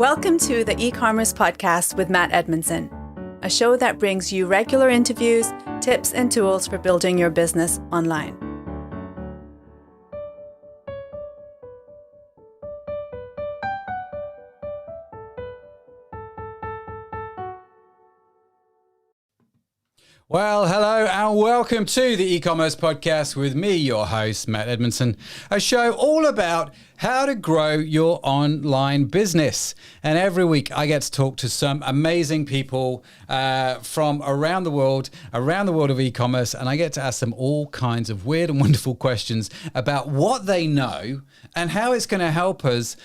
Welcome to the eCommerce podcast with Matt Edmundson, a show that brings you regular interviews, tips, and tools for building your business online. Well, hello and welcome to the eCommerce podcast with me, your host, Matt Edmundson, a show all about how to grow your online business. And every week I get to talk to some amazing people from around the world of e-commerce, and I get to ask them all kinds of weird and wonderful questions about what they know and how it's going to help us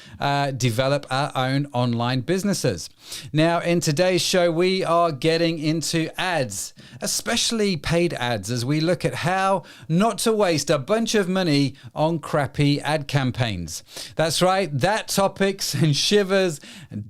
develop our own online businesses. Now, in today's show, we are getting into ads, especially paid ads, as we look at how not to waste a bunch of money on crappy ad campaigns. That's right, that topic sends shivers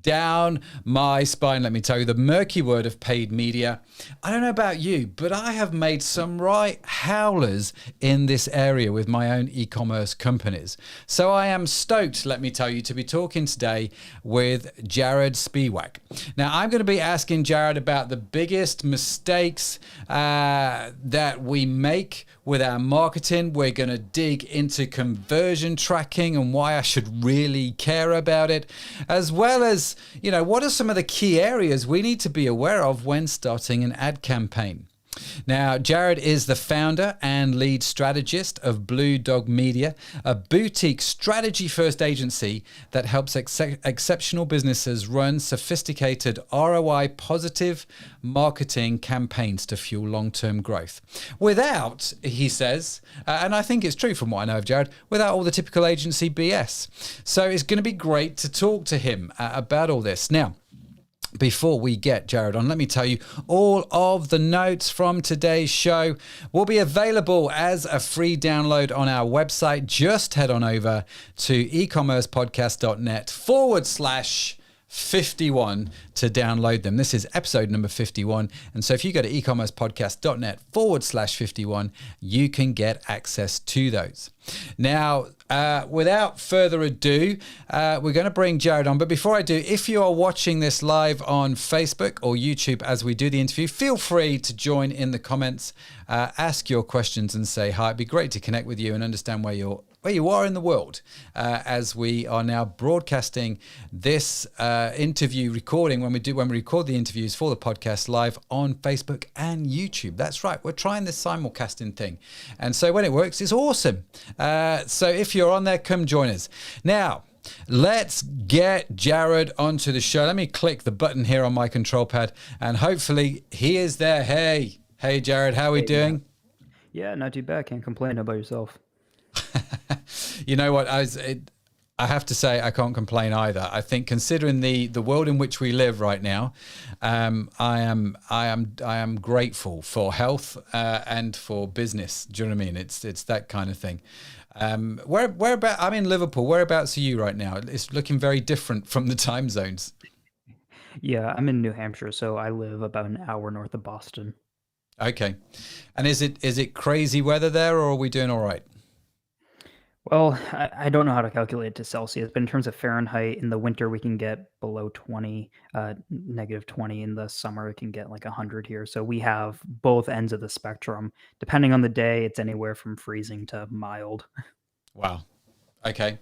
down my spine. Let me tell you, the murky word of paid media. I don't know about you, but I have made some right howlers in this area with my own e-commerce companies. So I am stoked, let me tell you, to be talking today with Jarod Spiewak. Now, I'm going to be asking Jarod about the biggest mistakes that we make with our marketing. We're going to dig into conversion tracking and why I should really care about it, as well as, what are some of the key areas we need to be aware of when starting an ad campaign. Now, Jarod is the founder and lead strategist of Blue Dog Media, a boutique strategy-first agency that helps exceptional businesses run sophisticated ROI-positive marketing campaigns to fuel long-term growth. Without, he says, and I think it's true from what I know of Jarod, without all the typical agency BS. So it's going to be great to talk to him about all this. Now, before we get Jarod on, let me tell you, all of the notes from today's show will be available as a free download on our website. Just head on over to ecommercepodcast.net/51 to download them. This is episode number 51. And so if you go to ecommercepodcast.net/51, you can get access to those. Now, without further ado, we're going to bring Jarod on. But before I do, if you are watching this live on Facebook or YouTube as we do the interview, feel free to join in the comments, ask your questions and say hi. It'd be great to connect with you and understand where you are in the world as we are now broadcasting this interview recording when we record the interviews for the podcast live on Facebook and YouTube. That's right. We're trying this simulcasting thing. And so when it works, it's awesome. So if you're on there, come join us. Now, let's get Jarod onto the show. Let me click the button here on my control pad and hopefully he is there. Hey, Jarod, how are we doing? Yeah, not too bad. Can't complain. How about yourself? You know what? I have to say I can't complain either. I think considering the world in which we live right now, I am grateful for health and for business. Do you know what I mean? It's that kind of thing. Whereabouts? I'm in Liverpool. Whereabouts are you right now? It's looking very different from the time zones. Yeah, I'm in New Hampshire, so I live about an hour north of Boston. Okay, and is it crazy weather there, or are we doing all right? Well, I don't know how to calculate it to Celsius, but in terms of Fahrenheit, in the winter we can get below 20, negative 20. In the summer it can get like 100 here. So we have both ends of the spectrum. Depending on the day, it's anywhere from freezing to mild. Wow. Okay.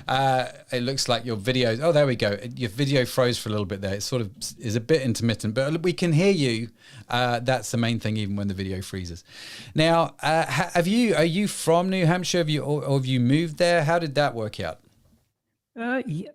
It looks like your video. Oh, there we go. Your video froze for a little bit there. It sort of is a bit intermittent, but we can hear you. That's the main thing, even when the video freezes. Now, are you from New Hampshire? Have you moved there? How did that work out? Yeah,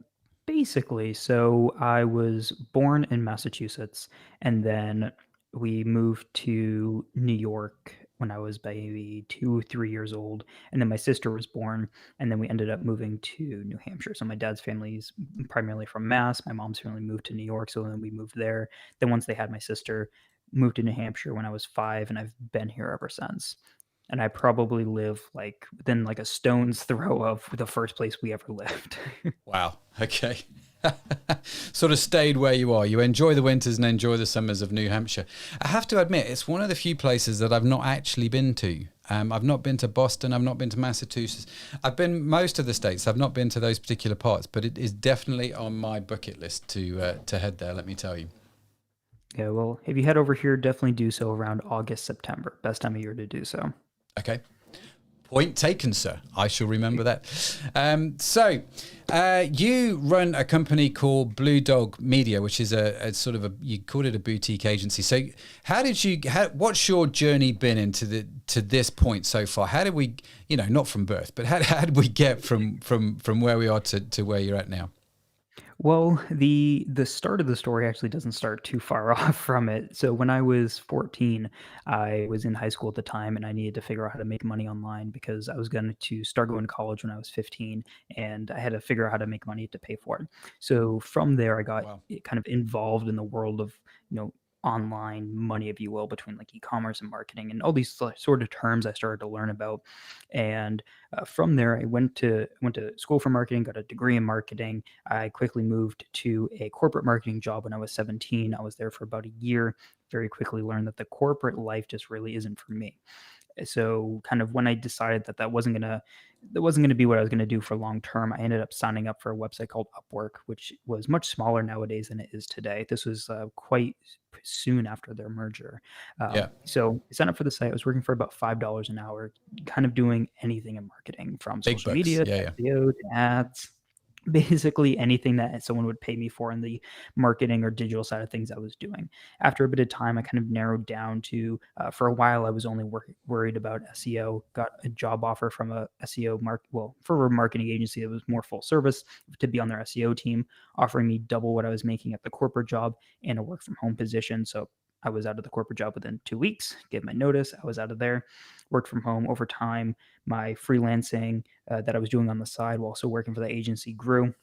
basically. So I was born in Massachusetts, and then we moved to New York when I was maybe 2-3 years old, and then my sister was born, and then we ended up moving to New Hampshire. So my dad's family's primarily from Mass. My mom's family moved to New York, so then we moved there. Then once they had my sister, moved to New Hampshire when I was 5, and I've been here ever since. And I probably live like within like a stone's throw of the first place we ever lived. Wow. Okay. Sort of stayed where you are. You enjoy the winters and enjoy the summers of New Hampshire. I have to admit, it's one of the few places that I've not actually been to. I've not been to Boston. I've not been to Massachusetts. I've been most of the states. I've not been to those particular parts, but it is definitely on my bucket list to head there. Let me tell you. Yeah, well, if you head over here, definitely do so around August, September. Best time of year to do so. Okay. Point taken, sir. I shall remember that. You run a company called Blue Dog Media, which is a sort of you called it a boutique agency. So what's your journey been to this point so far? How did we, not from birth, but how did we get from where we are to where you're at now? Well, the start of the story actually doesn't start too far off from it. So when I was 14, I was in high school at the time, and I needed to figure out how to make money online because I was going to start going to college when I was 15, and I had to figure out how to make money to pay for it. So from there, I got Wow. kind of involved in the world of online money, if you will, between like e-commerce and marketing and all these sort of terms I started to learn about. And from there, I went to school for marketing, got a degree in marketing. I quickly moved to a corporate marketing job when I was 17. I was there for about a year. Very quickly learned that the corporate life just really isn't for me. So kind of when I decided that that wasn't gonna be what I was gonna do for long term, I ended up signing up for a website called Upwork, which was much smaller nowadays than it is today. This was quite soon after their merger. Yeah. So I signed up for the site. I was working for about $5 an hour, kind of doing anything in marketing, from Big social bucks. media to Yeah. Yeah. SEO to ads, basically anything that someone would pay me for in the marketing or digital side of things I was doing. After a bit of time, I kind of narrowed down to, for a while, I was only worried about SEO. Got a job offer from a for a marketing agency that was more full service to be on their SEO team, offering me double what I was making at the corporate job and a work from home position. So I was out of the corporate job within 2 weeks, gave my notice. I was out of there, worked from home over time. My freelancing that I was doing on the side while also working for the agency grew.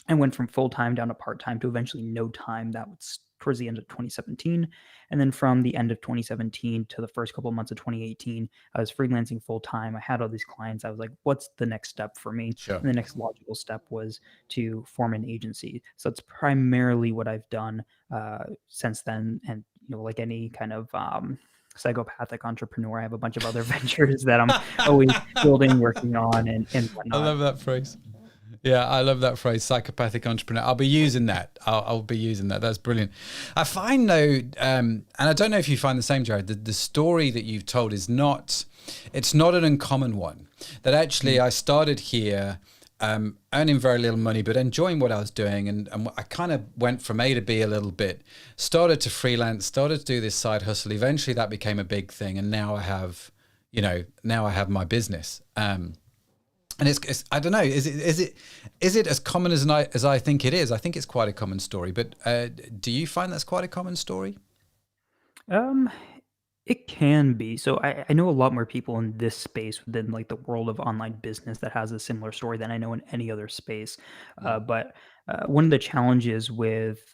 I went from full time down to part time to eventually no time. That was towards the end of 2017. And then from the end of 2017 to the first couple of months of 2018, I was freelancing full time. I had all these clients. I was like, what's the next step for me? Sure. And the next logical step was to form an agency. So that's primarily what I've done since then. And, like any kind of psychopathic entrepreneur, I have a bunch of other ventures that I'm always building, working on, and I whatnot. love that phrase. Yeah, I love that phrase, psychopathic entrepreneur. I'll be using that. I'll be using that. That's brilliant. I find though, and I don't know if you find the same, Jared, the story that you've told it's not an uncommon one. That actually I started here earning very little money, but enjoying what I was doing. And I kind of went from A to B a little bit, started to freelance, started to do this side hustle. Eventually that became a big thing. And now I have, my business. And it's I don't know, is it as common as I think it is? I think it's quite a common story, but do you find that's quite a common story? Um, it can be. So I know a lot more people in this space within like the world of online business that has a similar story than I know in any other space. But one of the challenges with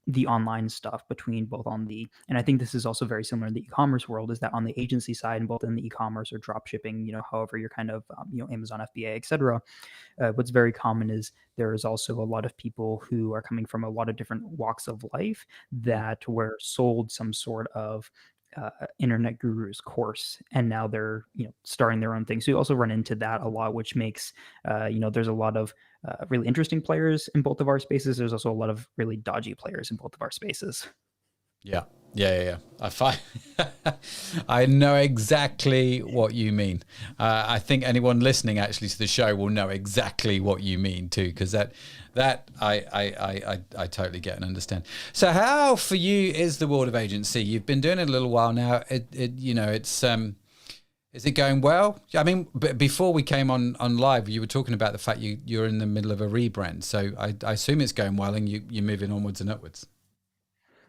the online stuff between both on the, and I think this is also very similar in the e-commerce world, is that on the agency side and both in the e-commerce or drop shipping, however you're kind of, Amazon FBA, etc. What's very common is there is also a lot of people who are coming from a lot of different walks of life that were sold some sort of internet gurus course, and now they're starting their own thing. So you also run into that a lot, which makes there's a lot of really interesting players in both of our spaces. There's also a lot of really dodgy players in both of our spaces. Yeah. I find I know exactly what you mean. I think anyone listening actually to the show will know exactly what you mean too, because that I totally get and understand. So how for you is the world of agency? You've been doing it a little while now. It's is it going well? I mean, before we came on live, you were talking about the fact you're in the middle of a rebrand. So I assume it's going well and you're moving onwards and upwards.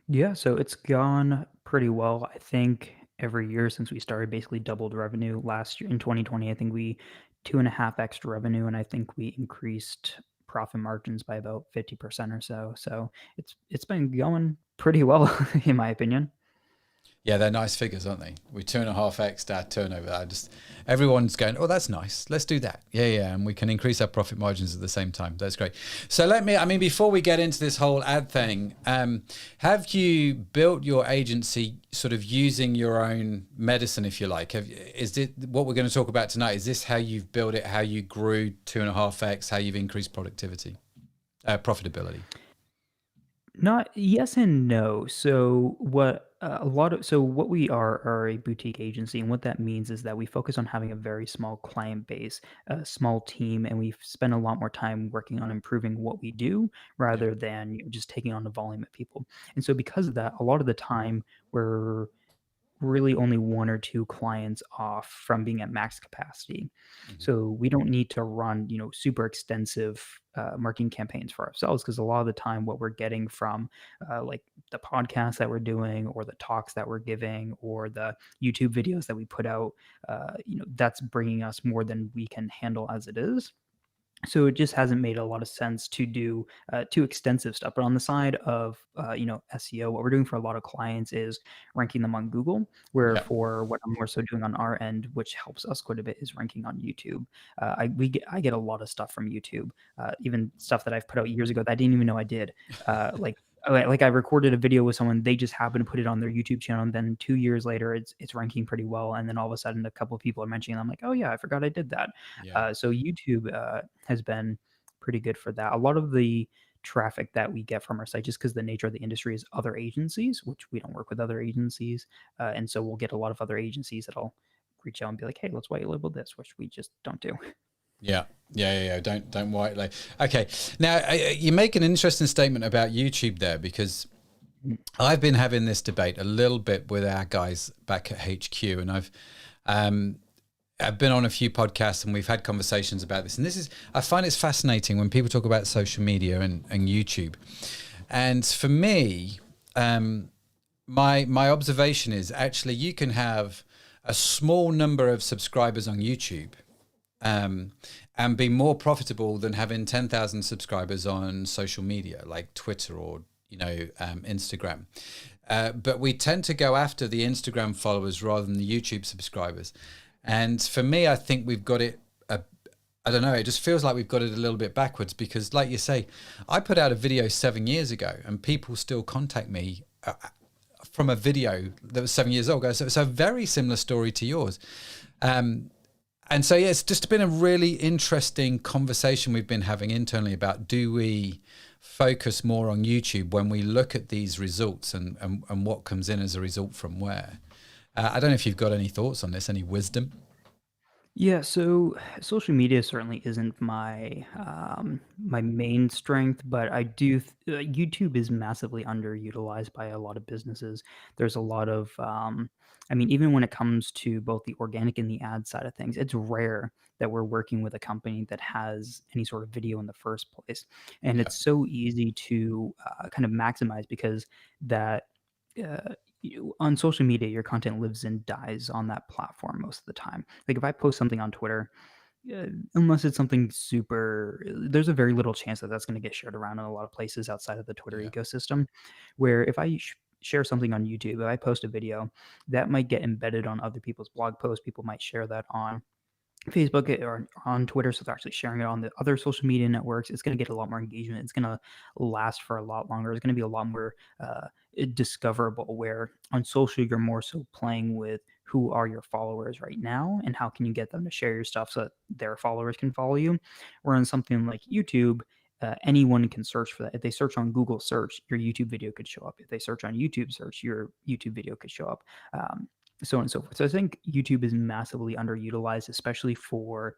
Yeah, so it's gone pretty well. I think every year since we started basically doubled revenue. Last year in 2020, I think we 2.5 extra revenue, and I think we increased profit margins by about 50% or so. So it's been going pretty well, in my opinion. Yeah, they're nice figures, aren't they? We 2.5x our turnover. Everyone's going, oh, that's nice. Let's do that. Yeah, yeah. And we can increase our profit margins at the same time. That's great. So before we get into this whole ad thing, have you built your agency sort of using your own medicine, if you like? Is it what we're going to talk about tonight? Is this how you've built it, how you grew 2.5x, how you've increased profitability? Not yes and no. So what we are a boutique agency, and what that means is that we focus on having a very small client base, a small team, and we spend a lot more time working on improving what we do Yeah. rather than just taking on the volume of people. And so because of that, a lot of the time we're really only one or two clients off from being at max capacity. Mhm. So we don't need to run, super extensive marketing campaigns for ourselves, because a lot of the time what we're getting from like the podcasts that we're doing, or the talks that we're giving, or the YouTube videos that we put out, that's bringing us more than we can handle as it is. So it just hasn't made a lot of sense to do too extensive stuff. But on the side of SEO, what we're doing for a lot of clients is ranking them on Google. Where Yeah. for what I'm more so doing on our end, which helps us quite a bit, is ranking on YouTube. I get a lot of stuff from YouTube, even stuff that I've put out years ago that I didn't even know I did. Like I recorded a video with someone, they just happened to put it on their YouTube channel, and then 2 years later, it's ranking pretty well. And then all of a sudden, a couple of people are mentioning it. I'm like, oh yeah, I forgot I did that. Yeah. So YouTube has been pretty good for that. A lot of the traffic that we get from our site, just because the nature of the industry is other agencies, which we don't work with other agencies, and so we'll get a lot of other agencies that'll reach out and be like, "Hey, let's white label this," which we just don't do. Yeah. Yeah. Don't white label. Okay. Now you make an interesting statement about YouTube there, because I've been having this debate a little bit with our guys back at HQ, and I've been on a few podcasts and we've had conversations about this. And I find it's fascinating when people talk about social media and YouTube. And for me, my observation is actually you can have a small number of subscribers on YouTube, and be more profitable than having 10,000 subscribers on social media like Twitter or Instagram. But we tend to go after the Instagram followers rather than the YouTube subscribers. And for me, I think we've got it, I don't know, it just feels like we've got it a little bit backwards, because like you say, I put out a video 7 years ago and people still contact me from a video that was 7 years old. So it's a very similar story to yours. And so, yeah, it's just been a really interesting conversation we've been having internally about, do we focus more on YouTube when we look at these results and what comes in as a result from where? I don't know if you've got any thoughts on this, any wisdom? Yeah, so social media certainly isn't my main strength, but YouTube is massively underutilized by a lot of businesses. There's a lot of even when it comes to both the organic and the ad side of things, it's rare that we're working with a company that has any sort of video in the first place, and Yeah. it's so easy to kind of maximize, because that. On social media, your content lives and dies on that platform most of the time. Like if I post something on Twitter, unless it's something super, there's a very little chance that that's going to get shared around in a lot of places outside of the Twitter Yeah. ecosystem. Where if I share something on YouTube, if I post a video, that might get embedded on other people's blog posts. People might share that on Facebook or on Twitter, so they're actually sharing it on the other social media networks. It's going to get a lot more engagement. It's going to last for a lot longer. It's going to be a lot more discoverable. Where on social, you're more so playing with who are your followers right now and how can you get them to share your stuff so that their followers can follow you. Where on something like YouTube, anyone can search for that. If they search on Google search, your YouTube video could show up. If they search on YouTube search, your YouTube video could show up. So on and so forth. So I think YouTube is massively underutilized, especially for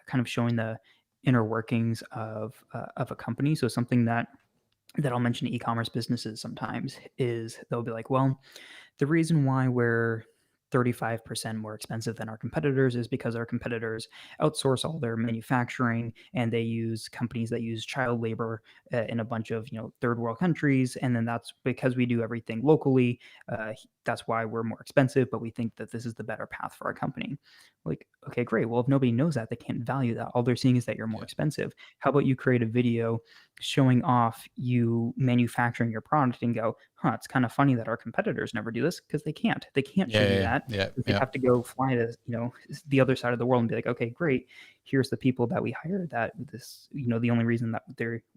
kind of showing the inner workings of a company. So something that I'll mention to e-commerce businesses sometimes is they'll be like, well, the reason why we're 35% more expensive than our competitors is because our competitors outsource all their manufacturing, and they use companies that use child labor in a bunch of third world countries, and then that's because we do everything locally. that's why we're more expensive, but we think that this is the better path for our company. Like, okay, great. Well, if nobody knows that, they can't value that. All they're seeing is that you're more Yeah. expensive. How about you create a video showing off you manufacturing your product and go, it's kind of funny that our competitors never do this, because they can't. They can't show you Yeah. that. Yeah. They Yeah. have to go fly to, the other side of the world and be like, okay, great. Here's the people that we hired that this, the only reason that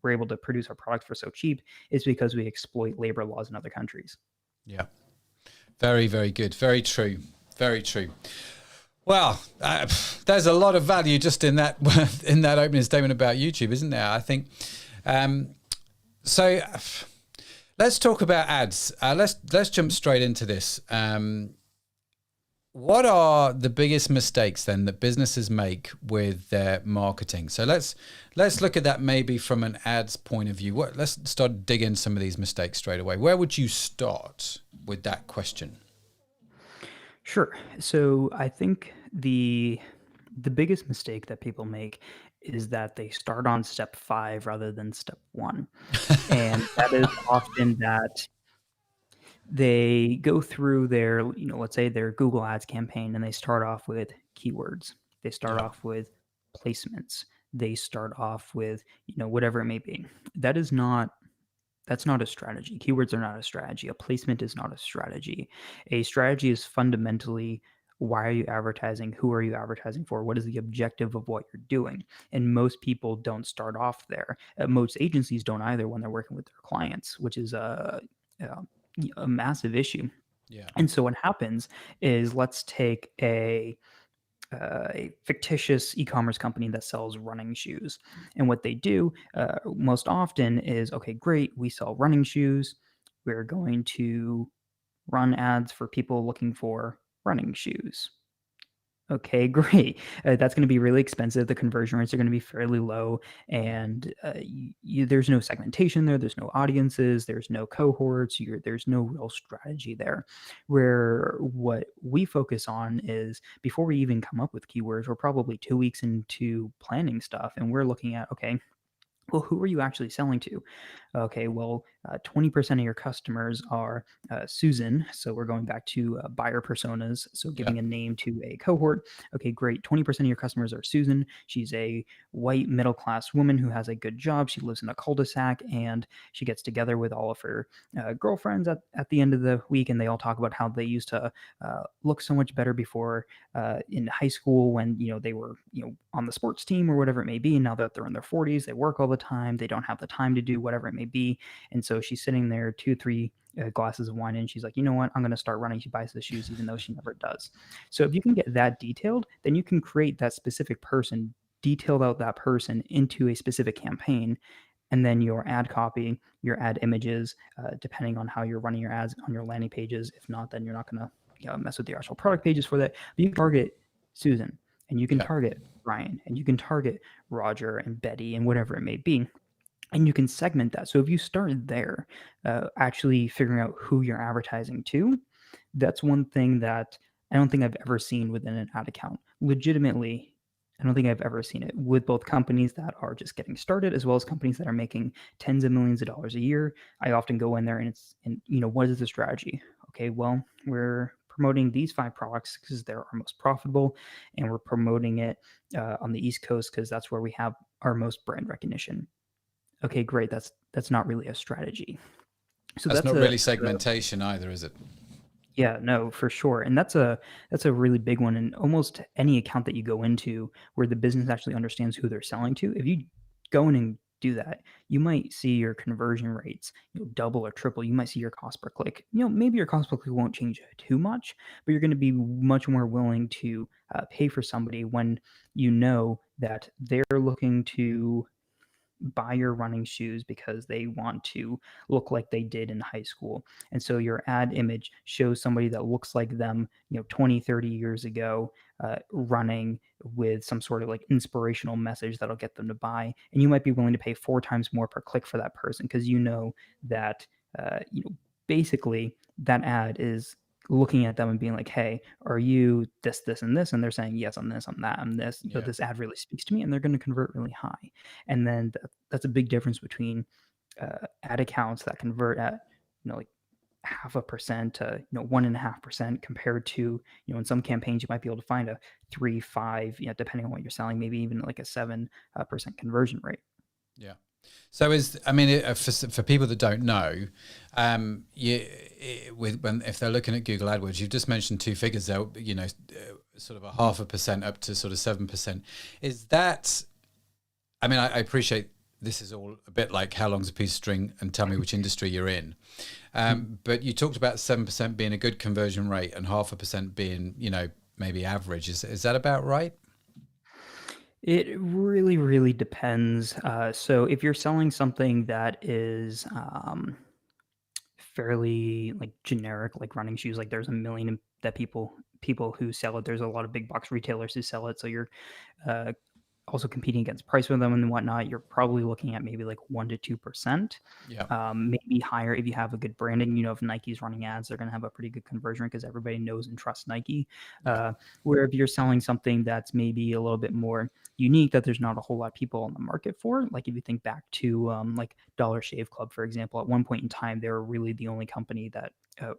we're able to produce our product for so cheap is because we exploit labor laws in other countries. Yeah. Very, very good. Very true. Very true. Well, there's a lot of value just in that opening statement about YouTube, isn't there? I think. So let's talk about ads. Let's jump straight into this. What are the biggest mistakes then that businesses make with their marketing? So let's look at that maybe from an ads point of view. Let's start digging some of these mistakes straight away. Where would you start with that question? Sure. So I think the biggest mistake that people make is that they start on step 5 rather than step 1. And that is often that they go through their, let's say their Google Ads campaign, and they start off with keywords. They start Yeah. off with placements. They start off with, whatever it may be. That's not a strategy. Keywords are not a strategy. A placement is not a strategy. A strategy is fundamentally, why are you advertising? Who are you advertising for? What is the objective of what you're doing? And most people don't start off there. Most agencies don't either when they're working with their clients, which is a massive issue. Yeah. And so what happens is, let's take a fictitious e-commerce company that sells running shoes. And what they do most often is, okay, great, we sell running shoes. We're going to run ads for people looking for running shoes. Okay, great. That's going to be really expensive. The conversion rates are going to be fairly low, and there's no segmentation there. There's no audiences. There's no cohorts. There's no real strategy there. Where what we focus on is, before we even come up with keywords, we're probably 2 weeks into planning stuff, and we're looking at, okay, well, who are you actually selling to? Okay, well, 20% of your customers are Susan. So we're going back to buyer personas. So giving a name to a cohort. Okay, great. 20% of your customers are Susan. She's a white middle-class woman who has a good job. She lives in a cul-de-sac, and she gets together with all of her girlfriends at the end of the week, and they all talk about how they used to look so much better before in high school, when they were on the sports team or whatever it may be. Now that they're in their 40s, they work all the time. They don't have the time to do whatever it may be. And so she's sitting there, 2-3 glasses of wine, and she's like, you know what, I'm going to start running. She buys the shoes even though she never does. So if you can get that detailed, then you can create that specific person, detailed out that person into a specific campaign. And then your ad copy, your ad images, depending on how you're running your ads on your landing pages. If not, then you're not going to mess with the actual product pages for that. But you can target Susan, and you can target Ryan, and you can target Roger and Betty and whatever it may be. And you can segment that. So if you start there, actually figuring out who you're advertising to, that's one thing that I don't think I've ever seen within an ad account. Legitimately, I don't think I've ever seen it with both companies that are just getting started, as well as companies that are making tens of millions of dollars a year. I often go in there, and what is the strategy? Okay, well, we're promoting these 5 products because they're our most profitable, and we're promoting it on the East Coast because that's where we have our most brand recognition. Okay, great. That's not really a strategy. So that's not really segmentation either, is it? Yeah, no, for sure. And that's a really big one. And almost any account that you go into where the business actually understands who they're selling to, if you go in and do that, you might see your conversion rates double or triple. You might see your cost per click. Maybe your cost per click won't change too much, but you're going to be much more willing to pay for somebody when you know that they're looking to buy your running shoes because they want to look like they did in high school. And so your ad image shows somebody that looks like them, 20, 30 years ago, running with some sort of like inspirational message that'll get them to buy. And you might be willing to pay 4 times more per click for that person because that, basically that ad is looking at them and being like, hey, are you this, this, and this? And they're saying, yes, I'm this, I'm that, I'm this. This ad really speaks to me, and they're going to convert really high. And then that's a big difference between ad accounts that convert at, like 0.5% to 1.5% compared to in some campaigns you might be able to find a 3, 5, depending on what you're selling, maybe even like a 7% conversion rate. Yeah. So for people that don't know, if they're looking at Google AdWords, you've just mentioned two figures there, sort of a 0.5% up to sort of 7%. Is that, I appreciate this is all a bit like how long's a piece of string and tell me which industry you're in. But you talked about 7% being a good conversion rate and 0.5% being, maybe average. Is that about right? It really, really depends. So if you're selling something that is fairly like generic, like running shoes, like there's a million that people who sell it. There's a lot of big box retailers who sell it. So you're uh, also competing against price with them and whatnot. You're probably looking at maybe like 1 to 2%, Yeah. maybe higher if you have a good branding. If Nike's running ads, they're going to have a pretty good conversion because everybody knows and trusts Nike. Yeah. Where if you're selling something that's maybe a little bit more unique that there's not a whole lot of people on the market for, like if you think back to like Dollar Shave Club, for example, at one point in time, they were really the only company that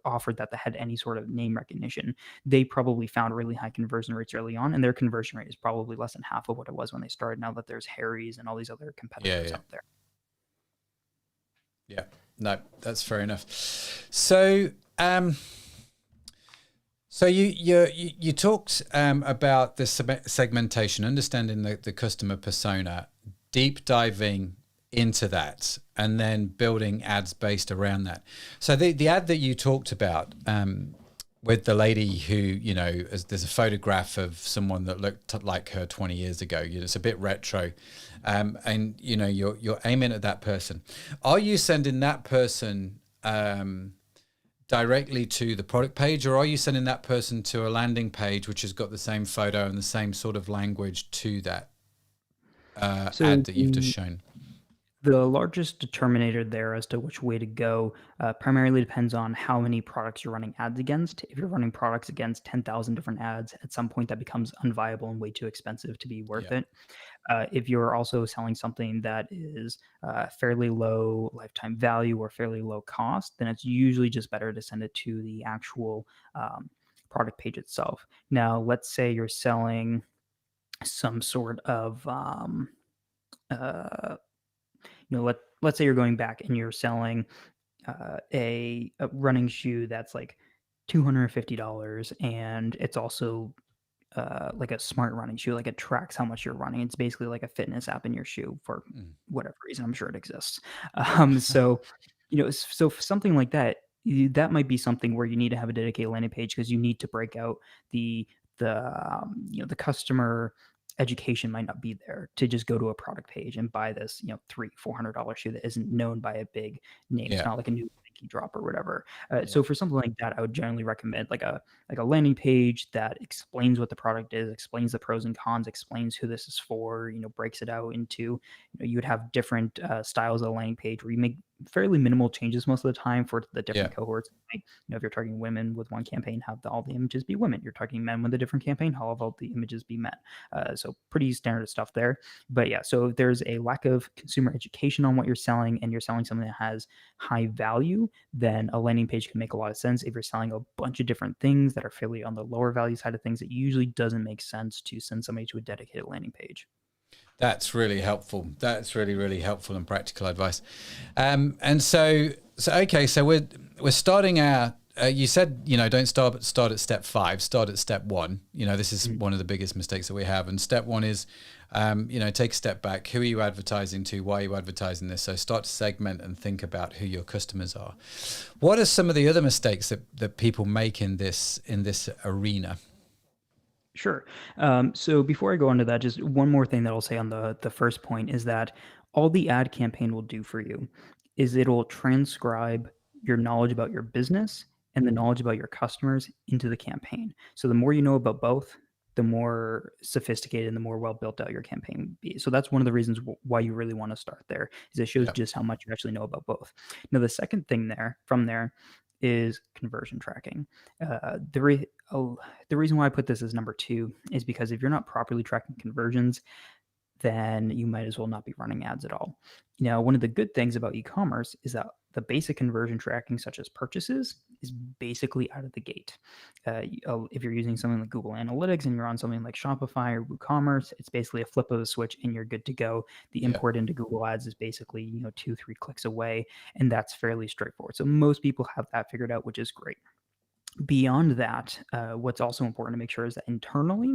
offered that had any sort of name recognition. They probably found really high conversion rates early on, and their conversion rate is probably less than half of what it was when they started. Now that there's Harry's and all these other competitors out there. Yeah, no, that's fair enough. So, you talked about the segmentation, understanding the customer persona, deep diving into that, and then building ads based around that. So the ad that you talked about with the lady who, there's a photograph of someone that looked like her 20 years ago. It's a bit retro, and you're aiming at that person. Are you sending that person directly to the product page, or are you sending that person to a landing page which has got the same photo and the same sort of language to that ad that you've just shown? The largest determinator there as to which way to go primarily depends on how many products you're running ads against. If you're running products against 10,000 different ads, at some point that becomes unviable and way too expensive to be worth it. If you're also selling something that is fairly low lifetime value or fairly low cost, then it's usually just better to send it to the actual product page itself. Now, let's say you're selling some sort of let's say you're going back and you're selling a running shoe that's like $250, and it's also like a smart running shoe, like it tracks how much you're running. It's basically like a fitness app in your shoe for whatever reason. I'm sure it exists. So for something like that, that might be something where you need to have a dedicated landing page because you need to break out the customer education might not be there to just go to a product page and buy this, $300-$400 shoe that isn't known by a big name. It's not like a new Nike drop or whatever. So for something like that, I would generally recommend like a landing page that explains what the product is, explains the pros and cons, explains who this is for, breaks it out into, you would have different styles of the landing page where you make fairly minimal changes most of the time for the different cohorts. If you're targeting women with one campaign, have all the images be women. You're targeting men with a different campaign, have all the images be men. So pretty standard stuff there. But yeah, so if there's a lack of consumer education on what you're selling and you're selling something that has high value, then a landing page can make a lot of sense. If you're selling a bunch of different things that are fairly on the lower value side of things, it usually doesn't make sense to send somebody to a dedicated landing page. That's really helpful. That's really, really helpful and practical advice. And so we're starting our. You said don't start at step 5. Start at step 1. This is one of the biggest mistakes that we have. And step 1 is, take a step back. Who are you advertising to? Why are you advertising this? So start to segment and think about who your customers are. What are some of the other mistakes that people make in this arena? Sure. So before I go into that, just one more thing that I'll say on the first point is that all the ad campaign will do for you is it'll transcribe your knowledge about your business and the knowledge about your customers into the campaign. So the more you know about both, the more sophisticated and the more well built out your campaign will be. So that's one of the reasons why you really want to start there, is it shows just how much you actually know about both. Now, the second thing from there is conversion tracking. The reason why I put this as number 2 is because if you're not properly tracking conversions, then you might as well not be running ads at all. Now, one of the good things about e-commerce is that the basic conversion tracking, such as purchases, is basically out of the gate. If you're using something like Google Analytics and you're on something like Shopify or WooCommerce, it's basically a flip of a switch and you're good to go. The Yeah. import into Google Ads is basically 2-3 clicks away, and that's fairly straightforward. So most people have that figured out, which is great. Beyond that, what's also important to make sure is that internally,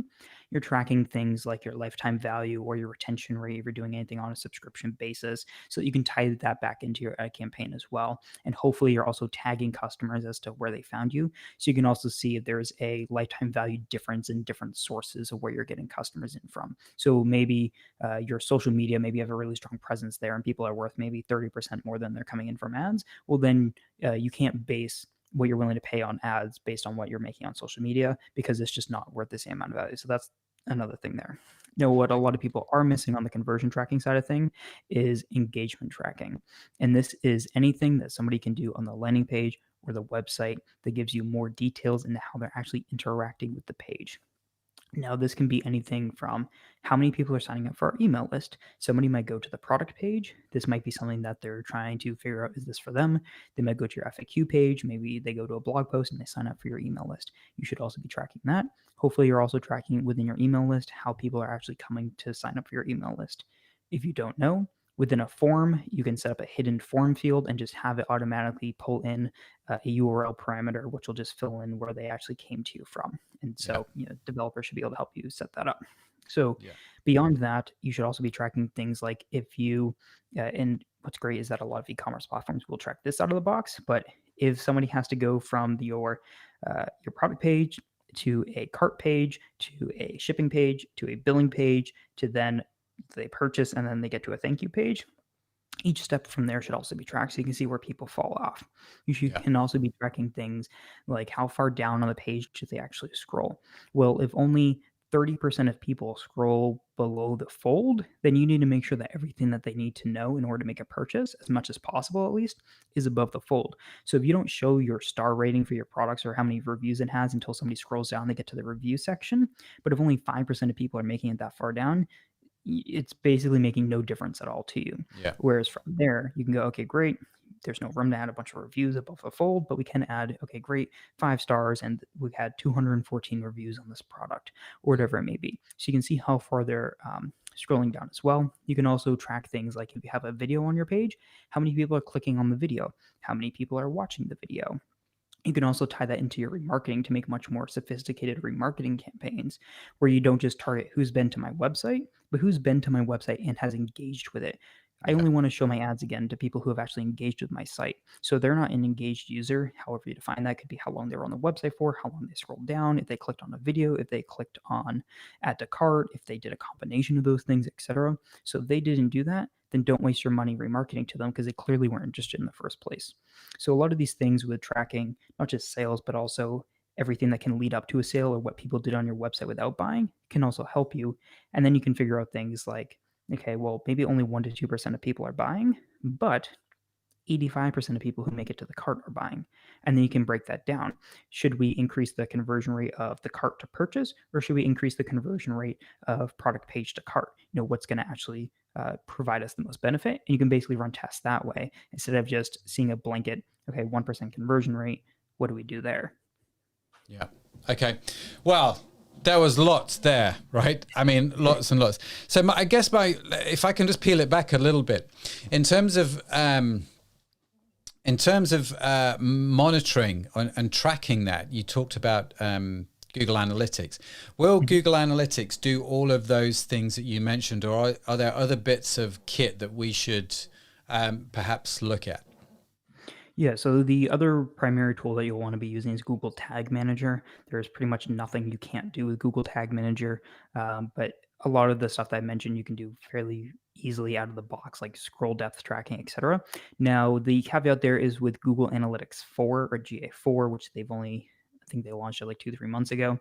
you're tracking things like your lifetime value or your retention rate if you're doing anything on a subscription basis, so that you can tie that back into your ad campaign as well. And hopefully, you're also tagging customers as to where they found you, so you can also see if there's a lifetime value difference in different sources of where you're getting customers in from. So maybe your social media, maybe you have a really strong presence there, and people are worth maybe 30% more than they're coming in from ads. Well, then you can't base what you're willing to pay on ads based on what you're making on social media, because it's just not worth the same amount of value. So that's another thing there. What a lot of people are missing on the conversion tracking side of thing is engagement tracking. And this is anything that somebody can do on the landing page or the website that gives you more details into how they're actually interacting with the page. Now, this can be anything from how many people are signing up for our email list. Somebody might go to the product page. This might be something that they're trying to figure out, is this for them? They might go to your FAQ page. Maybe they go to a blog post and they sign up for your email list. You should also be tracking that. Hopefully, you're also tracking within your email list how people are actually coming to sign up for your email list. If you don't know, within a form, you can set up a hidden form field and just have it automatically pull in a URL parameter, which will just fill in where they actually came to you from. And so, developers should be able to help you set that up. So beyond that, you should also be tracking things like if you, and what's great is that a lot of e-commerce platforms will track this out of the box, but if somebody has to go from your product page to a cart page, to a shipping page, to a billing page, to then they purchase and then they get to a thank you page, each step from there should also be tracked so you can see where people fall off. Can also be tracking things like how far down on the page should they actually scroll. Well, if only 30% of people scroll below the fold, then you need to make sure that everything that they need to know in order to make a purchase, as much as possible at least, is above the fold. So if you don't show your star rating for your products or how many reviews it has until somebody scrolls down, they get to the review section, but if only 5% of people are making it that far down, it's basically making no difference at all to you. Whereas from there, you can go, okay, great. There's no room to add a bunch of reviews above the fold, but we can add, okay, great, 5 stars, and we've had 214 reviews on this product, or whatever it may be. So you can see how far they're scrolling down as well. You can also track things like if you have a video on your page, how many people are clicking on the video, how many people are watching the video. You can also tie that into your remarketing to make much more sophisticated remarketing campaigns where you don't just target who's been to my website, but who's been to my website and has engaged with it. I only want to show my ads again to people who have actually engaged with my site. So they're not an engaged user. However you define that, could be how long they were on the website for, how long they scrolled down, if they clicked on a video, if they clicked on add to cart, if they did a combination of those things, etc. So if they didn't do that, then don't waste your money remarketing to them because they clearly weren't interested in the first place. So a lot of these things with tracking, not just sales, but also everything that can lead up to a sale or what people did on your website without buying can also help you. And then you can figure out things like, okay, well, maybe only 1 to 2% of people are buying, but 85% of people who make it to the cart are buying. And then you can break that down. Should we increase the conversion rate of the cart to purchase, or should we increase the conversion rate of product page to cart? What's going to actually provide us the most benefit? And you can basically run tests that way instead of just seeing a blanket, okay, 1% conversion rate. What do we do there? Yeah. Okay. Well, there was lots there, right? I mean, lots and lots. So I guess if I can just peel it back a little bit, in terms of monitoring and tracking that, you talked about Google Analytics. Will Google Analytics do all of those things that you mentioned, or are there other bits of kit that we should perhaps look at? Yeah, so the other primary tool that you'll want to be using is Google Tag Manager. There's pretty much nothing you can't do with Google Tag Manager, but a lot of the stuff that I mentioned you can do fairly easily out of the box, like scroll depth tracking, etc. Now, the caveat there is with Google Analytics 4 or GA4, which I think they launched it like 2-3 months ago.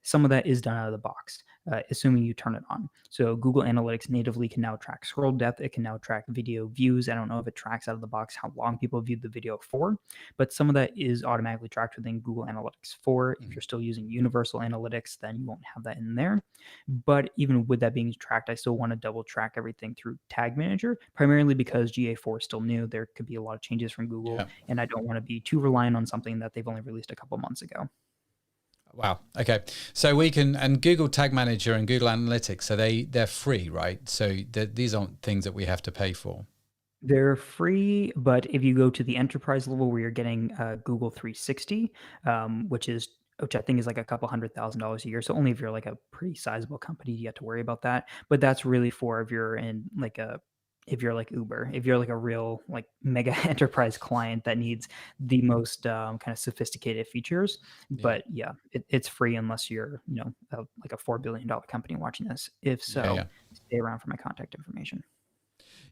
Some of that is done out of the box. assuming you turn it on. So Google Analytics natively can now track scroll depth. It can now track video views. I don't know if it tracks out of the box how long people viewed the video for, but some of that is automatically tracked within Google Analytics 4. If you're still using Universal Analytics, then you won't have that in there. But even with that being tracked, I still want to double track everything through Tag Manager, primarily because GA4 is still new. There could be a lot of changes from Google, and I don't want to be too reliant on something that they've only released a couple months ago. Wow. Okay. So we can, and Google Tag Manager and Google Analytics, so they're free, right? So these aren't things that we have to pay for. They're free, but if you go to the enterprise level where you're getting Google 360, which I think is like a couple $100,000 a year. So only if you're like a pretty sizable company, you have to worry about that. But that's really for if you're in like if you're like Uber, if you're like a real like mega enterprise client that needs the most kind of sophisticated features. But yeah, it's free unless you're, like a $4 billion company watching this. If so, stay around for my contact information.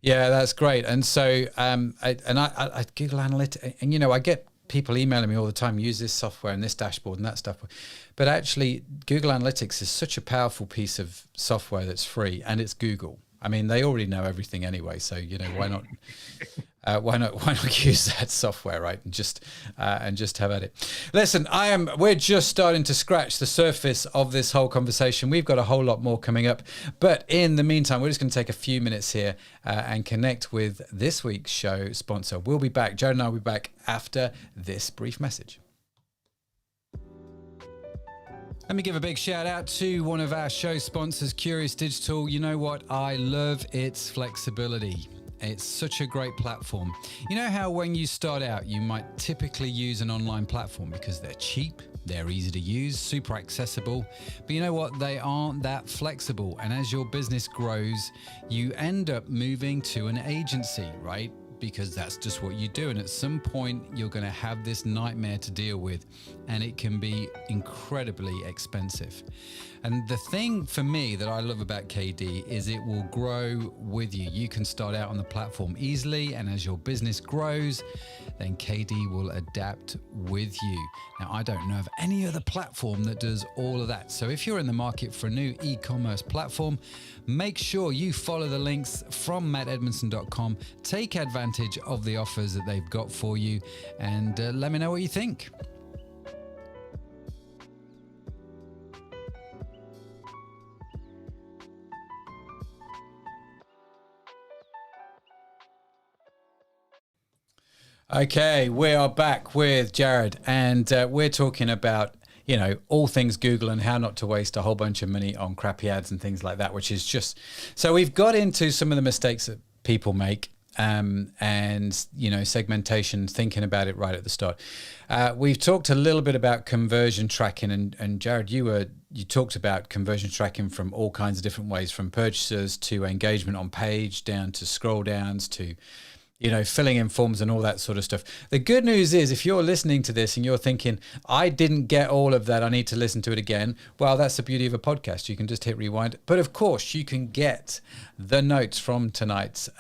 Yeah, that's great. And so, I Google Analytics, and I get people emailing me all the time, use this software and this dashboard and that stuff. But actually, Google Analytics is such a powerful piece of software that's free, and it's Google. I mean, they already know everything anyway, so why not? Why not use that software, right? And just have at it. Listen, we're just starting to scratch the surface of this whole conversation. We've got a whole lot more coming up, but in the meantime, we're just going to take a few minutes here and connect with this week's show sponsor. We'll be back. Jared and I will be back after this brief message. Let me give a big shout out to one of our show sponsors, Curious Digital. You know what? I love its flexibility. It's such a great platform. You know how when you start out, you might typically use an online platform because they're cheap, they're easy to use, super accessible. But you know what? They aren't that flexible. And as your business grows, you end up moving to an agency, right? Because that's just what you do. And at some point, you're going to have this nightmare to deal with, and it can be incredibly expensive. And the thing for me that I love about KD is it will grow with you. You can start out on the platform easily, and as your business grows, then KD will adapt with you. Now, I don't know of any other platform that does all of that. So if you're in the market for a new e-commerce platform, make sure you follow the links from mattedmundson.com. Take advantage of the offers that they've got for you, and let me know what you think. Okay, we are back with Jared, and we're talking about, all things Google and how not to waste a whole bunch of money on crappy ads and things like that, which is just, so we've got into some of the mistakes that people make, and, segmentation, thinking about it right at the start. We've talked a little bit about conversion tracking, and Jared, you talked about conversion tracking from all kinds of different ways, from purchasers to engagement on page, down to scroll downs to filling in forms and all that sort of stuff. The good news is, if you're listening to this and you're thinking, I didn't get all of that, I need to listen to it again. Well, that's the beauty of a podcast. You can just hit rewind. But of course, you can get the notes from tonight's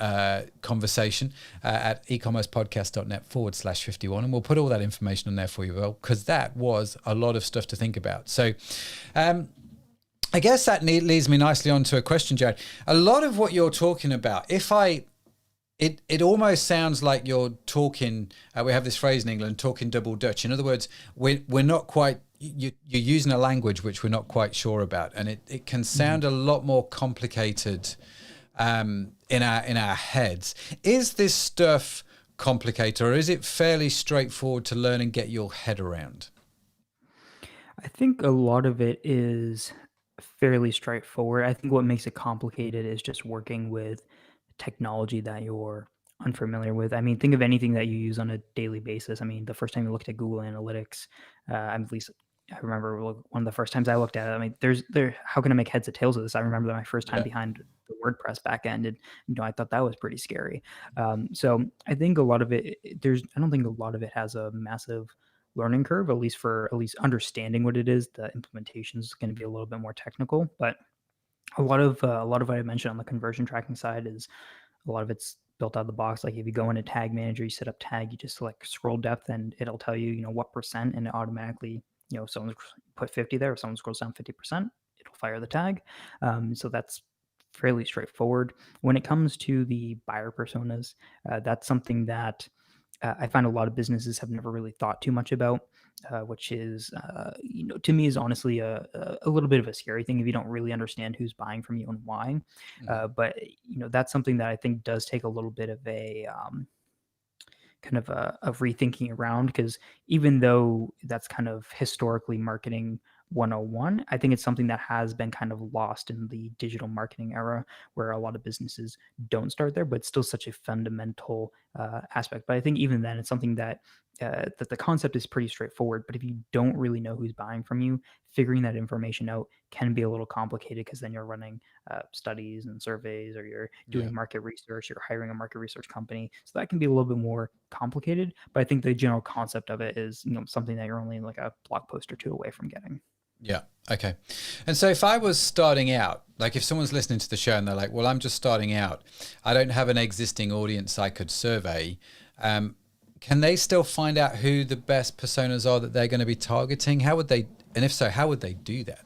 conversation at ecommercepodcast.net/51. And we'll put all that information on there for you, because that was a lot of stuff to think about. So, I guess that leads me nicely on to a question, Jared. A lot of what you're talking about, It almost sounds like you're talking, we have this phrase in England, talking double Dutch. In other words, we're not quite, you're using a language which we're not quite sure about. And it can sound a lot more complicated in our heads. Is this stuff complicated, or is it fairly straightforward to learn and get your head around? I think a lot of it is fairly straightforward. I think what makes it complicated is just working with technology that you're unfamiliar with. I mean, think of anything that you use on a daily basis. I mean, the first time you looked at Google Analytics, at least I remember one of the first times I looked at it. I mean, how can I make heads or tails of this? I remember that my first time behind the WordPress backend, and I thought that was pretty scary. So I think a lot of it, I don't think a lot of it has a massive learning curve, at least understanding what it is. The implementation is going to be a little bit more technical, but a lot of what I mentioned on the conversion tracking side is a lot of it's built out of the box. Like if you go into Tag Manager, you set up tag, you just select scroll depth, and it'll tell you, what percent, and it automatically, if someone's put 50 there, if someone scrolls down 50%, it'll fire the tag. So that's fairly straightforward. When it comes to the buyer personas, that's something that I find a lot of businesses have never really thought too much about, which is, to me, is honestly a little bit of a scary thing if you don't really understand who's buying from you and why. But that's something that I think does take a little bit of a kind of rethinking around, because even though that's kind of historically marketing 101, I think it's something that has been kind of lost in the digital marketing era, where a lot of businesses don't start there, but it's still such a fundamental aspect. But I think even then, it's something that the concept is pretty straightforward. But if you don't really know who's buying from you, figuring that information out can be a little complicated, because then you're running studies and surveys, or you're doing Yeah. market research, you're hiring a market research company. So that can be a little bit more complicated. But I think the general concept of it is, something that you're only like a blog post or two away from getting. Yeah. Okay. And so if I was starting out, like if someone's listening to the show and they're like, well, I'm just starting out, I don't have an existing audience I could survey. Can they still find out who the best personas are that they're going to be targeting? How would they, and if so, how would they do that?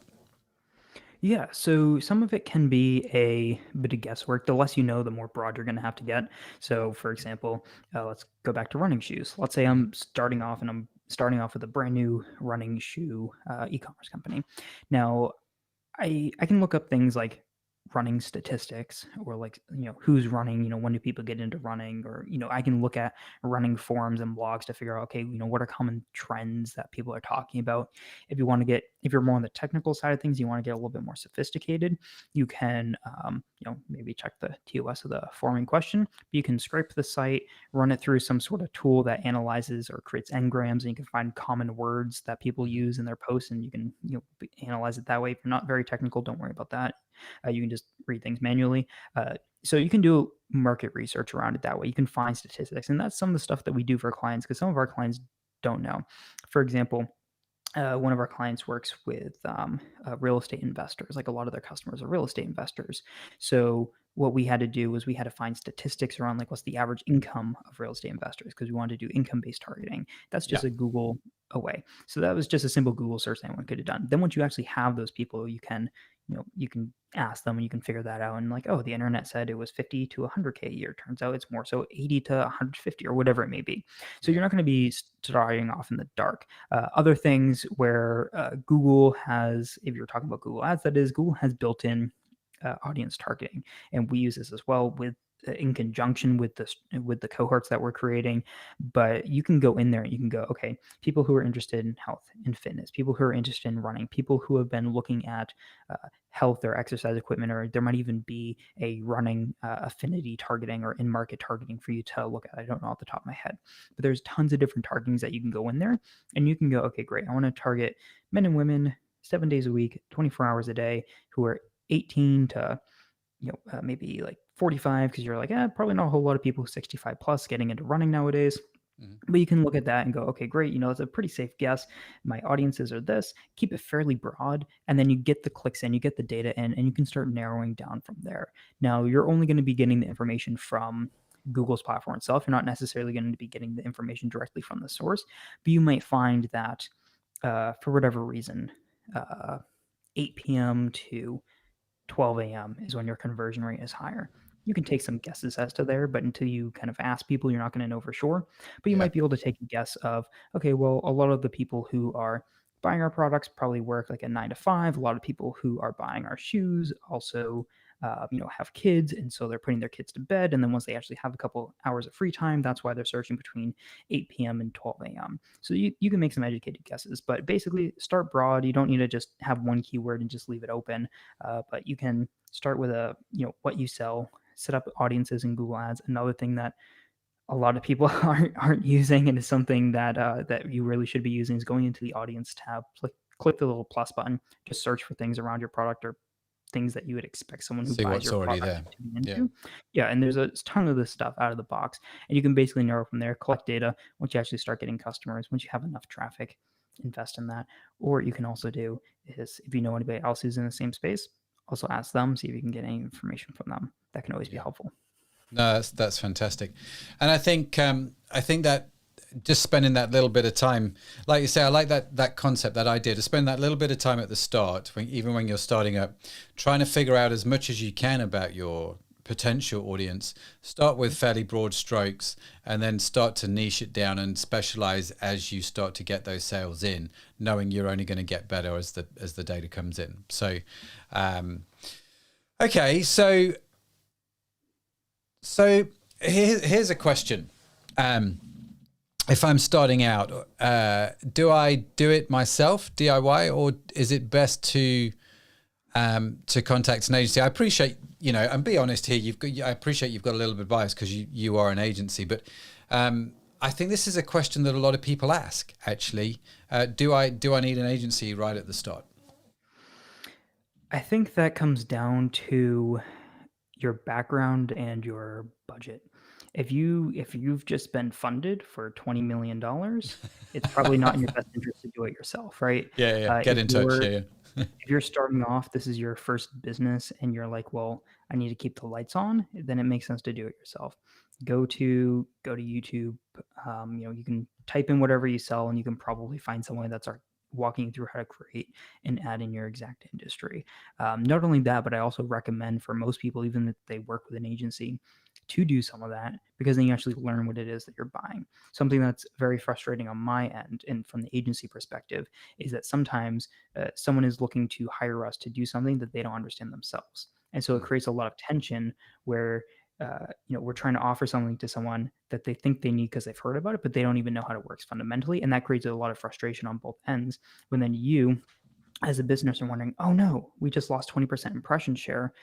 Yeah, so some of it can be a bit of guesswork. The less you know, the more broad you're going to have to get. So, for example, let's go back to running shoes. Let's say I'm starting off with a brand new running shoe e-commerce company. Now, I can look up things like running statistics, or like, who's running, when do people get into running, or I can look at running forums and blogs to figure out, okay, what are common trends that people are talking about. If you're more on the technical side of things, you want to get a little bit more sophisticated, you can maybe check the TOS of the forum in question. But you can scrape the site, run it through some sort of tool that analyzes or creates engrams, and you can find common words that people use in their posts, and you can analyze it that way. If you're not very technical, don't worry about that. You can just read things manually. So you can do market research around it that way. You can find statistics, and that's some of the stuff that we do for clients, because some of our clients don't know. For example, one of our clients works with real estate investors. Like, a lot of their customers are real estate investors. So what we had to do was we had to find statistics around, like, what's the average income of real estate investors, because we wanted to do income-based targeting. That's just a Google away. So that was just a simple Google search anyone could have done. Then once you actually have those people, you can ask them, and you can figure that out. And like, oh, the internet said it was 50 to 100K a year. Turns out it's more so 80 to 150, or whatever it may be. So you're not going to be starting off in the dark. Other things where Google has, if you're talking about Google Ads, that is, Google has built in audience targeting, and we use this as well in conjunction with the cohorts that we're creating. But you can go in there and you can go, okay, people who are interested in health and fitness, people who are interested in running, people who have been looking at health or exercise equipment, or there might even be a running affinity targeting or in-market targeting for you to look at. I don't know off the top of my head, but there's tons of different targetings that you can go in there, and you can go, okay, great, I want to target men and women 7 days a week, 24 hours a day, who are 18 to maybe like 45, because you're like, probably not a whole lot of people 65 plus getting into running nowadays. But you can look at that and go, okay, great, it's a pretty safe guess. My audiences are this. Keep it fairly broad, and then you get the clicks in, you get the data in, and you can start narrowing down from there. Now, you're only going to be getting the information from Google's platform itself. You're not necessarily going to be getting the information directly from the source, but you might find that for whatever reason, 8 p.m. to 12 a.m. is when your conversion rate is higher. You can take some guesses as to there, but until you kind of ask people, you're not going to know for sure. But you might be able to take a guess of, okay, well, a lot of the people who are buying our products probably work like a 9 to 5. A lot of people who are buying our shoes also have kids, and so they're putting their kids to bed. And then once they actually have a couple hours of free time, that's why they're searching between 8 p.m. and 12 a.m. So you can make some educated guesses, but basically start broad. You don't need to just have one keyword and just leave it open, but you can start with what you sell, set up audiences in Google Ads. Another thing that a lot of people aren't using, and is something that you really should be using, is going into the audience tab, click the little plus button, just search for things around your product, or things that you would expect someone who See buys what's your already product there. to be into. Yeah, and there's a ton of this stuff out of the box, and you can basically narrow from there, collect data. Once you actually start getting customers, once you have enough traffic, invest in that. Or you can also do is, if you know anybody else who's in the same space, also ask them, see if you can get any information from them. That can always be helpful. No, that's fantastic, and I think that just spending that little bit of time, like you say, I like that concept, that idea to spend that little bit of time at the start, even when you're starting up, trying to figure out as much as you can about your potential audience. Start with fairly broad strokes, and then start to niche it down and specialize as you start to get those sales in, knowing you're only going to get better as the data comes in. So, okay, so here's a question. If I'm starting out, do I do it myself, DIY, or is it best to contact an agency? I appreciate, and be honest here, I appreciate you've got a little bit of bias because you are an agency, but I think this is a question that a lot of people ask, actually. Do I need an agency right at the start? I think that comes down to your background and your budget. If you've just been funded for $20 million, it's probably not in your best interest to do it yourself, right? Yeah. Get in touch. Yeah. If you're starting off, this is your first business, and you're like, well, I need to keep the lights on, then it makes sense to do it yourself. Go to YouTube. You can type in whatever you sell, and you can probably find someone that's walking you through how to create an ad in your exact industry. Not only that, but I also recommend for most people, even if they work with an agency, to do some of that, because then you actually learn what it is that you're buying. Something that's very frustrating on my end and from the agency perspective is that sometimes someone is looking to hire us to do something that they don't understand themselves. And so it creates a lot of tension where we're trying to offer something to someone that they think they need because they've heard about it, but they don't even know how it works fundamentally. And that creates a lot of frustration on both ends when then you, as a business, are wondering, oh no, we just lost 20% impression share.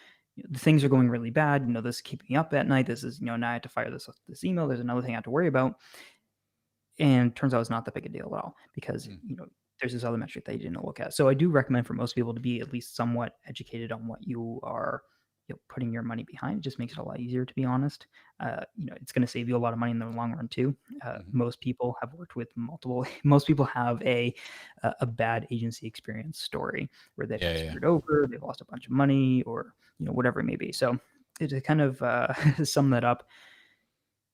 The things are going really bad. This is keeping me up at night. This is, now I have to fire this email. There's another thing I have to worry about. And turns out it's not that big a deal at all because, there's this other metric that you didn't look at. So I do recommend for most people to be at least somewhat educated on what you are putting your money behind. It just makes it a lot easier, to be honest. It's going to save you a lot of money in the long run too. Most people have worked with most people have a bad agency experience story where they've been screwed over, they've lost a bunch of money, or whatever it may be. So to kind of sum that up,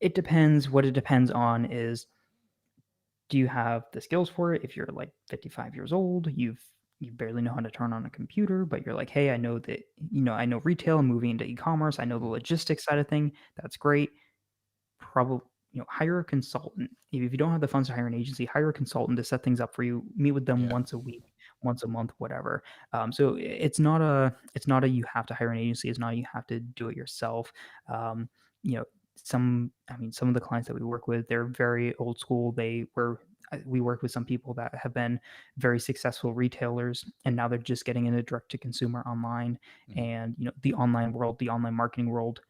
it depends. What it depends on is, do you have the skills for it? If you're like 55 years old, you barely know how to turn on a computer, but you're like, hey, I know that, I know retail and moving into e-commerce. I know the logistics side of thing. That's great. Probably, hire a consultant. If you don't have the funds to hire an agency, hire a consultant to set things up for you. Meet with them once a week, once a month, whatever. So it's not a you have to hire an agency. It's not you have to do it yourself. Some of the clients that we work with, they're very old school. We work with some people that have been very successful retailers, and now they're just getting into direct to consumer online. And the online world, the online marketing world,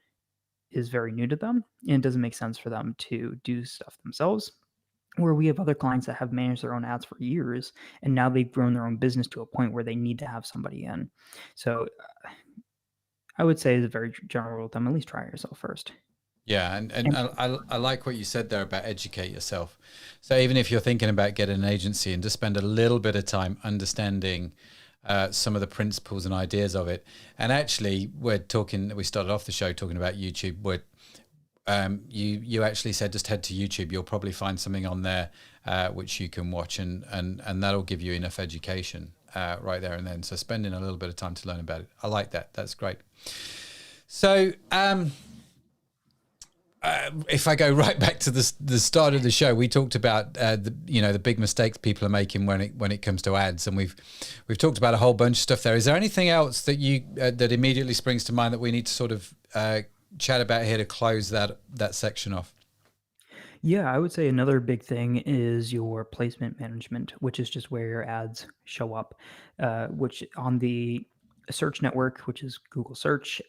is very new to them, and it doesn't make sense for them to do stuff themselves. Where we have other clients that have managed their own ads for years, and now they've grown their own business to a point where they need to have somebody in. So I would say, as a very general rule of thumb, at least try it yourself first. Yeah, and I like what you said there about educate yourself. So even if you're thinking about getting an agency, and just spend a little bit of time understanding some of the principles and ideas of it. And actually, we started off the show talking about YouTube, where you actually said just head to YouTube. You'll probably find something on there which you can watch, and that'll give you enough education right there and then. So spending a little bit of time to learn about it. I like that. That's great. So if I go right back to the start of the show, we talked about the big mistakes people are making when it comes to ads, and we've talked about a whole bunch of stuff there. Is there anything else that you that immediately springs to mind that we need to sort of chat about here to close that section off? Yeah, I would say another big thing is your placement management, which is just where your ads show up, which on the search network, which is Google search,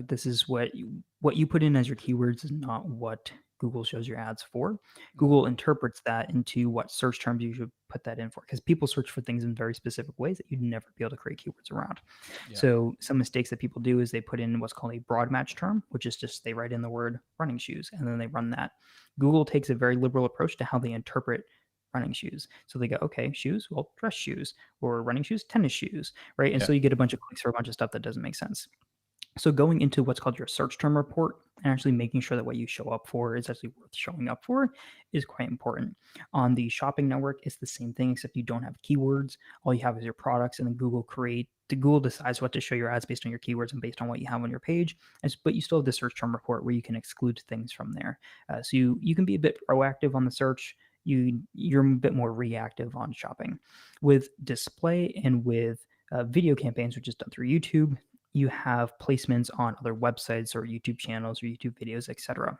this is what you put in as your keywords is not what Google shows your ads for. Google interprets that into what search terms you should put that in for, because people search for things in very specific ways that you'd never be able to create keywords around. Yeah. So some mistakes that people do is they put in what's called a broad match term, which is just they write in the word running shoes and then they run that. Google takes a very liberal approach to how they interpret running shoes. So they go, okay, shoes, well, dress shoes, or running shoes, tennis shoes, right? And so you get a bunch of clicks for a bunch of stuff that doesn't make sense. So going into what's called your search term report and actually making sure that what you show up for is actually worth showing up for is quite important. On the shopping network, it's the same thing, except you don't have keywords. All you have is your products, and then Google decides what to show your ads based on your keywords and based on what you have on your page. But you still have the search term report where you can exclude things from there. So you can be a bit proactive on the search. You're a bit more reactive on shopping. With display and with video campaigns, which is done through YouTube, you have placements on other websites or YouTube channels or YouTube videos, etc.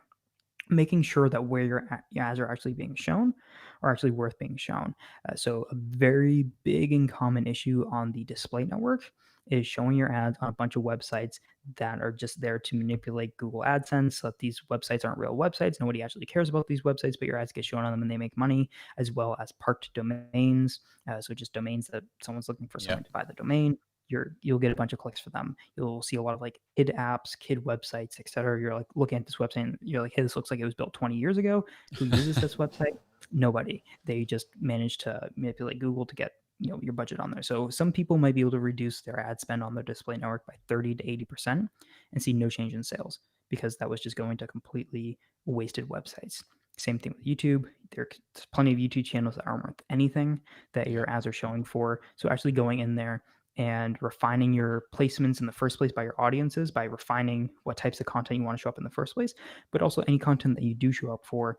Making sure that where your ads are actually being shown are actually worth being shown. So a very big and common issue on the display network is showing your ads on a bunch of websites that are just there to manipulate Google AdSense, so that these websites aren't real websites. Nobody actually cares about these websites, but your ads get shown on them and they make money, as well as parked domains. So just domains that someone's looking for someone to buy the domain. You'll get a bunch of clicks for them. You'll see a lot of like kid apps, kid websites, etc. You're like looking at this website and you're like, hey, this looks like it was built 20 years ago. Who uses this website? Nobody. They just managed to manipulate Google to get your budget on there. So some people might be able to reduce their ad spend on their display network by 30 to 80% and see no change in sales, because that was just going to completely wasted websites. Same thing with YouTube. There's plenty of YouTube channels that aren't worth anything that your ads are showing for. So actually going in there and refining your placements in the first place by your audiences, by refining what types of content you want to show up in the first place, but also any content that you do show up for,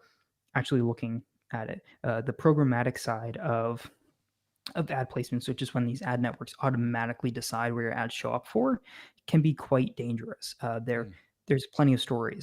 actually looking at it. The programmatic side of ad placements, which is when these ad networks automatically decide where your ads show up for, can be quite dangerous. There's plenty of stories